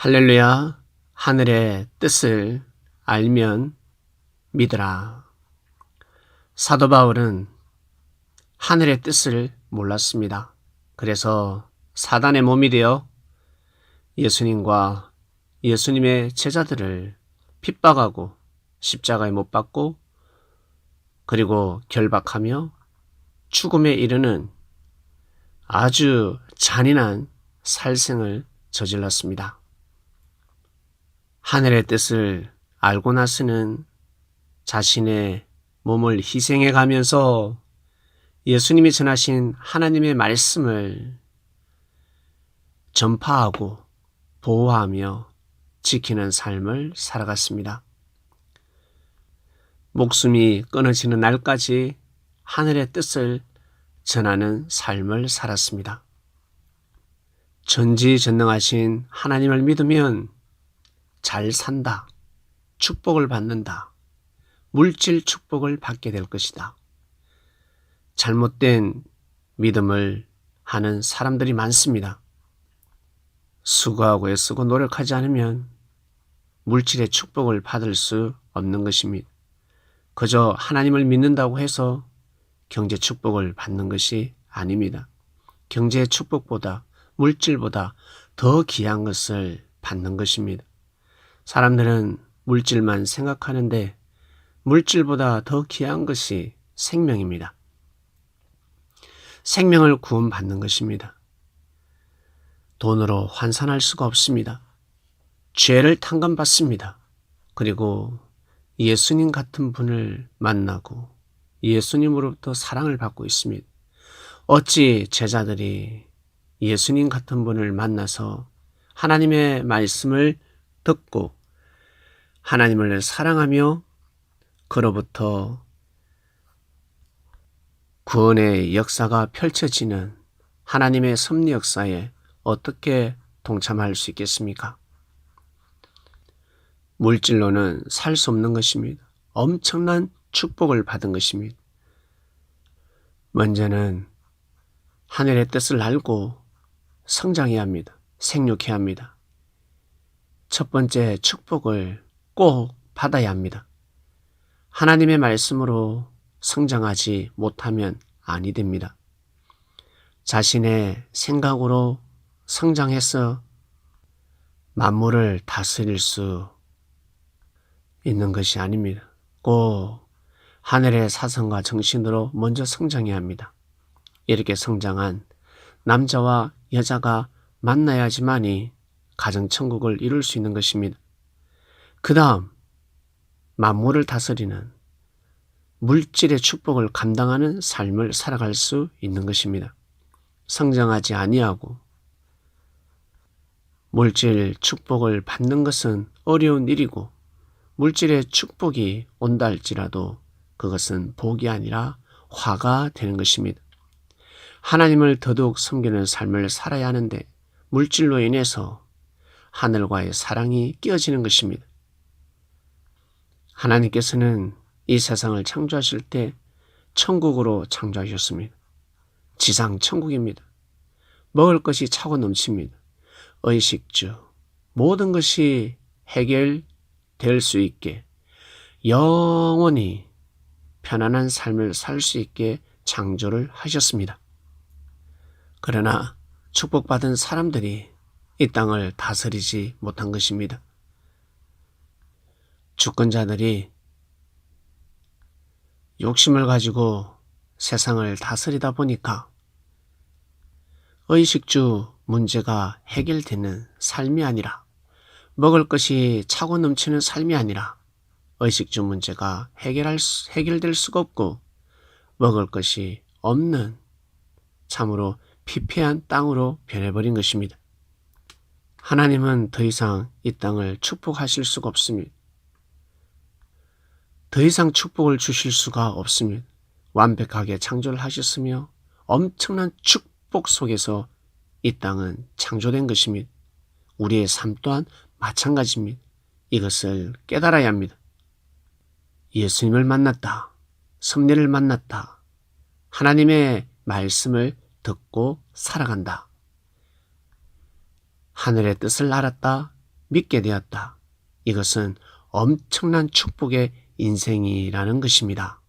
할렐루야. 하늘의 뜻을 알면 믿으라. 사도 바울은 하늘의 뜻을 몰랐습니다. 그래서 사단의 몸이 되어 예수님과 예수님의 제자들을 핍박하고 십자가에 못 박고 그리고 결박하며 죽음에 이르는 아주 잔인한 살생을 저질렀습니다. 하늘의 뜻을 알고 나서는 자신의 몸을 희생해 가면서 예수님이 전하신 하나님의 말씀을 전파하고 보호하며 지키는 삶을 살아갔습니다. 목숨이 끊어지는 날까지 하늘의 뜻을 전하는 삶을 살았습니다. 전지전능하신 하나님을 믿으면 잘 산다. 축복을 받는다. 물질 축복을 받게 될 것이다. 잘못된 믿음을 하는 사람들이 많습니다. 수고하고 애쓰고 노력하지 않으면 물질의 축복을 받을 수 없는 것입니다. 그저 하나님을 믿는다고 해서 경제 축복을 받는 것이 아닙니다. 경제의 축복보다 물질보다 더 귀한 것을 받는 것입니다. 사람들은 물질만 생각하는데 물질보다 더 귀한 것이 생명입니다. 생명을 구원받는 것입니다. 돈으로 환산할 수가 없습니다. 죄를 탕감받습니다. 그리고 예수님 같은 분을 만나고 예수님으로부터 사랑을 받고 있습니다. 어찌 제자들이 예수님 같은 분을 만나서 하나님의 말씀을 듣고 하나님을 사랑하며 그로부터 구원의 역사가 펼쳐지는 하나님의 섭리 역사에 어떻게 동참할 수 있겠습니까? 물질로는 살 수 없는 것입니다. 엄청난 축복을 받은 것입니다. 먼저는 하늘의 뜻을 알고 성장해야 합니다. 생육해야 합니다. 첫 번째 축복을 꼭 받아야 합니다. 하나님의 말씀으로 성장하지 못하면 아니 됩니다. 자신의 생각으로 성장해서 만물을 다스릴 수 있는 것이 아닙니다. 꼭 하늘의 사상과 정신으로 먼저 성장해야 합니다. 이렇게 성장한 남자와 여자가 만나야지만이 가정천국을 이룰 수 있는 것입니다. 그 다음 만물을 다스리는 물질의 축복을 감당하는 삶을 살아갈 수 있는 것입니다. 성장하지 아니하고 물질 축복을 받는 것은 어려운 일이고 물질의 축복이 온다 할지라도 그것은 복이 아니라 화가 되는 것입니다. 하나님을 더더욱 섬기는 삶을 살아야 하는데 물질로 인해서 하늘과의 사랑이 깨어지는 것입니다. 하나님께서는 이 세상을 창조하실 때 천국으로 창조하셨습니다. 지상 천국입니다. 먹을 것이 차고 넘칩니다. 의식주, 모든 것이 해결될 수 있게 영원히 편안한 삶을 살 수 있게 창조를 하셨습니다. 그러나 축복받은 사람들이 이 땅을 다스리지 못한 것입니다. 주권자들이 욕심을 가지고 세상을 다스리다 보니까 의식주 문제가 해결되는 삶이 아니라 먹을 것이 차고 넘치는 삶이 아니라 의식주 문제가 해결될 수가 없고 먹을 것이 없는 참으로 피폐한 땅으로 변해버린 것입니다. 하나님은 더 이상 이 땅을 축복하실 수가 없습니다. 더 이상 축복을 주실 수가 없습니다. 완벽하게 창조를 하셨으며 엄청난 축복 속에서 이 땅은 창조된 것입니다. 우리의 삶 또한 마찬가지입니다. 이것을 깨달아야 합니다. 예수님을 만났다. 섭리를 만났다. 하나님의 말씀을 듣고 살아간다. 하늘의 뜻을 알았다. 믿게 되었다. 이것은 엄청난 축복의 인생이라는 것입니다.